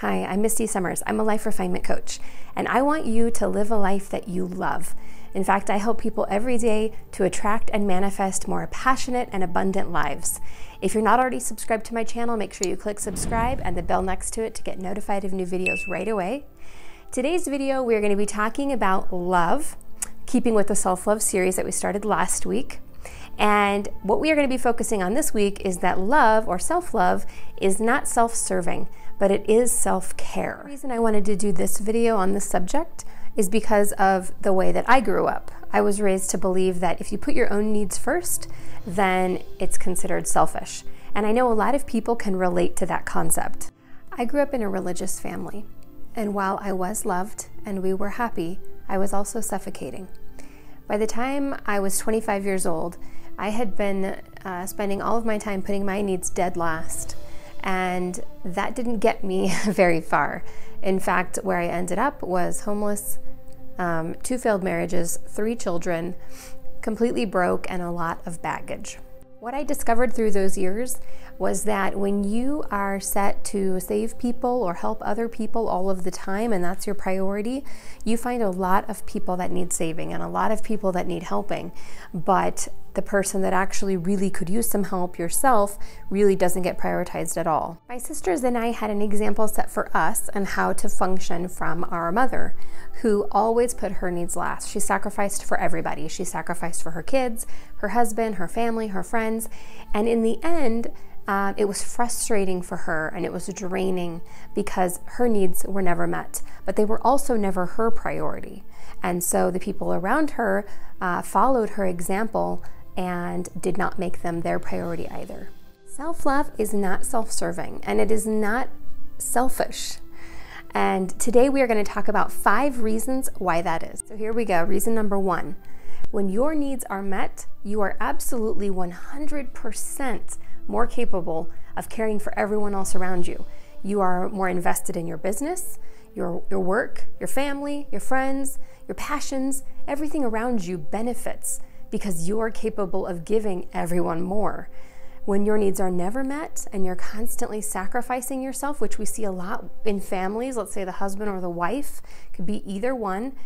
Hi, I'm Misty Summers. I'm a life refinement coach, and I want you to live a life that you love. In fact, I help people every day to attract and manifest more passionate and abundant lives. If you're not already subscribed to my channel, make sure you click subscribe and the bell next to it to get notified of new videos right away. Today's video, we're going to be talking about love, keeping with the self-love series that we started last week. And what we are going to be focusing on this week is that love or self-love is not self-serving, but it is self-care. The reason I wanted to do this video on this subject is because of the way that I grew up. I was raised to believe that if you put your own needs first, then it's considered selfish. And I know a lot of people can relate to that concept. I grew up in a religious family, and while I was loved and we were happy, I was also suffocating. By the time I was 25 years old, I had been spending all of my time putting my needs dead last. And that didn't get me very far. In fact, where I ended up was homeless, 2 failed marriages, 3 children, completely broke, and a lot of baggage. What I discovered through those years was that when you are set to save people or help other people all of the time, and that's your priority, you find a lot of people that need saving and a lot of people that need helping. But the person that actually really could use some help yourself really doesn't get prioritized at all. My sisters and I had an example set for us on how to function from our mother, who always put her needs last. She sacrificed for everybody. She sacrificed for her kids, her husband, her family, her friends, and in the end, it was frustrating for her and it was draining because her needs were never met, but they were also never her priority. And so the people around her followed her example and did not make them their priority either. Self-love is not self-serving and it is not selfish. And today we are going to talk about 5 reasons why that is. So here we go. Reason number 1. When your needs are met, you are absolutely 100% more capable of caring for everyone else around you. You are more invested in your business, your work, your family, your friends, your passions. Everything around you benefits because you're capable of giving everyone more. When your needs are never met and you're constantly sacrificing yourself, which we see a lot in families, let's say the husband or the wife, could be either one,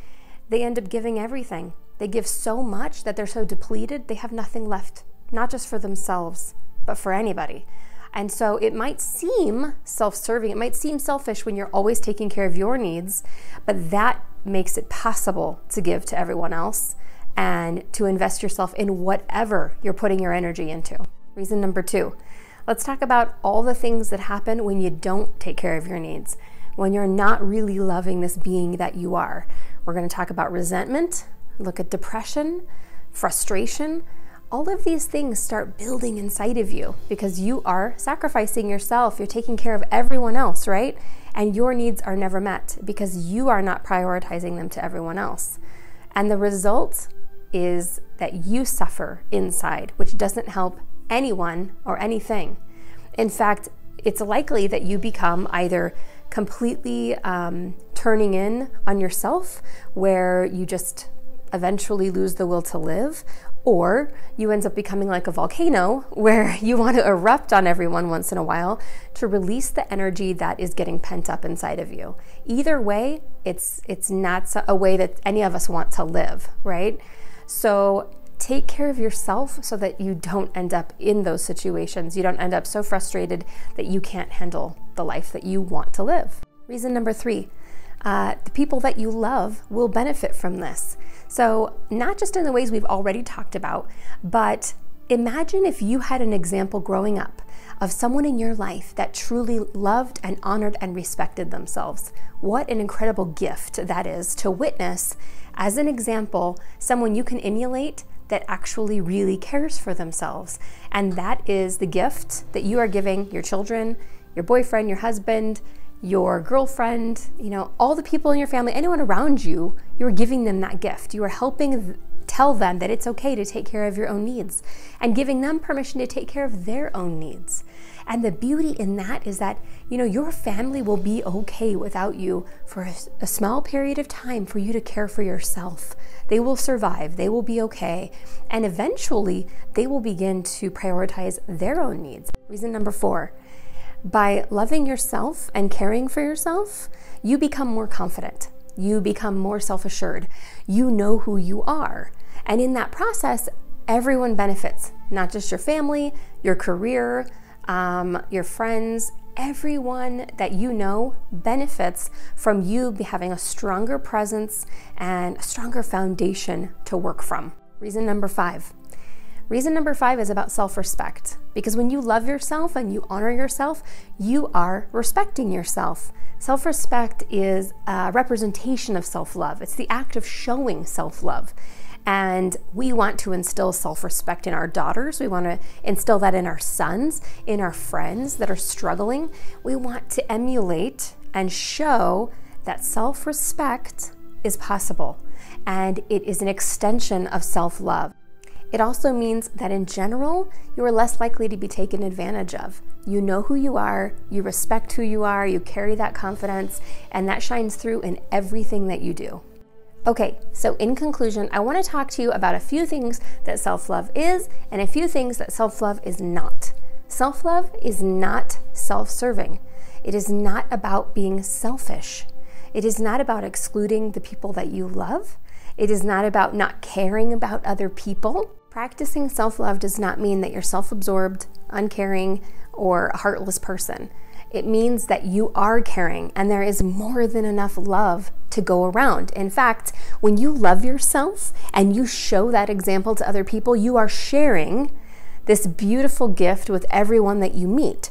they end up giving everything. They give so much that they're so depleted, they have nothing left, not just for themselves, but for anybody. And so it might seem self-serving, it might seem selfish when you're always taking care of your needs, but that makes it possible to give to everyone else and to invest yourself in whatever you're putting your energy into. Reason number 2, let's talk about all the things that happen when you don't take care of your needs, when you're not really loving this being that you are. We're going to talk about resentment, look at depression, frustration. All of these things start building inside of you because you are sacrificing yourself. You're taking care of everyone else, right? And your needs are never met because you are not prioritizing them to everyone else. And the result is that you suffer inside, which doesn't help anyone or anything. In fact, it's likely that you become either completely turning in on yourself, where you just eventually lose the will to live, or you end up becoming like a volcano where you want to erupt on everyone once in a while to release the energy that is getting pent up inside of you. Either way, it's not a way that any of us want to live, right? So take care of yourself so that you don't end up in those situations. You don't end up so frustrated that you can't handle the life that you want to live. Reason number 3, the people that you love will benefit from this. So not just in the ways we've already talked about, but imagine if you had an example growing up of someone in your life that truly loved and honored and respected themselves. What an incredible gift that is to witness as an example, someone you can emulate that actually really cares for themselves. And that is the gift that you are giving your children, your boyfriend, your husband, your girlfriend, all the people in your family, anyone around you, you're giving them that gift. You are helping tell them that it's okay to take care of your own needs and giving them permission to take care of their own needs. And the beauty in that is that, your family will be okay without you for a small period of time for you to care for yourself. They will survive, they will be okay, and eventually they will begin to prioritize their own needs. Reason number 4, By loving yourself and caring for yourself, you become more confident. You become more self-assured. You know who you are. And in that process, everyone benefits, not just your family, your career, your friends. Everyone that you know benefits from you having a stronger presence and a stronger foundation to work from. Reason number 5. Reason number 5 is about self-respect, because when you love yourself and you honor yourself, you are respecting yourself. Self-respect is a representation of self-love. It's the act of showing self-love. And we want to instill self-respect in our daughters. We want to instill that in our sons, in our friends that are struggling. We want to emulate and show that self-respect is possible, and it is an extension of self-love. It also means that in general, you are less likely to be taken advantage of. You know who you are, you respect who you are, you carry that confidence, and that shines through in everything that you do. Okay, so in conclusion, I want to talk to you about a few things that self-love is and a few things that self-love is not. Self-love is not self-serving. It is not about being selfish. It is not about excluding the people that you love. It is not about not caring about other people. Practicing self-love does not mean that you're self-absorbed, uncaring, or a heartless person. It means that you are caring and there is more than enough love to go around. In fact, when you love yourself and you show that example to other people, you are sharing this beautiful gift with everyone that you meet.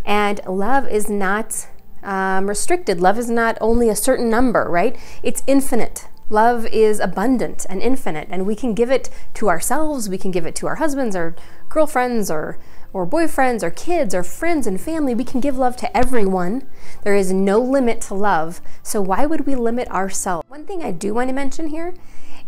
And love is not restricted. Love is not only a certain number, right? It's infinite. Love is abundant and infinite, and we can give it to ourselves, we can give it to our husbands or girlfriends or boyfriends or kids or friends and family. We can give love to everyone. There is no limit to love, so why would we limit ourselves? One thing I do want to mention here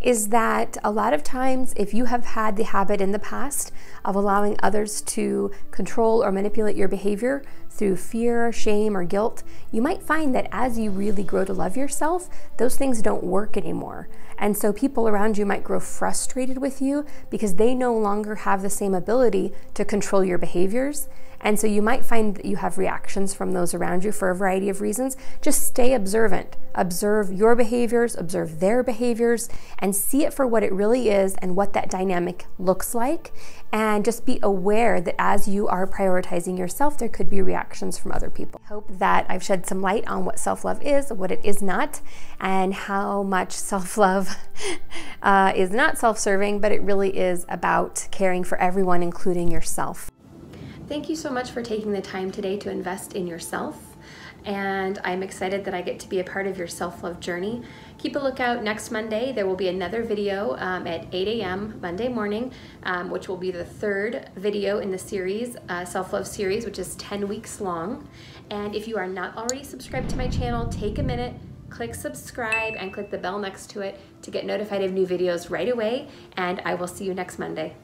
is that a lot of times if you have had the habit in the past of allowing others to control or manipulate your behavior through fear, shame, or guilt, you might find that as you really grow to love yourself, those things don't work anymore. And so people around you might grow frustrated with you because they no longer have the same ability to control your behaviors. And so you might find that you have reactions from those around you for a variety of reasons. Just stay observant. Observe your behaviors, observe their behaviors, and see it for what it really is and what that dynamic looks like. And just be aware that as you are prioritizing yourself, there could be reactions from other people. I hope that I've shed some light on what self-love is, what it is not, and how much self-love is not self-serving, but it really is about caring for everyone, including yourself. Thank you so much for taking the time today to invest in yourself, and I'm excited that I get to be a part of your self-love journey. Keep a lookout next Monday. There will be another video at 8 a.m. Monday morning, which will be the 3rd video in the series, self-love series, which is 10 weeks long. And if you are not already subscribed to my channel, take a minute, click subscribe, and click the bell next to it to get notified of new videos right away, and I will see you next Monday.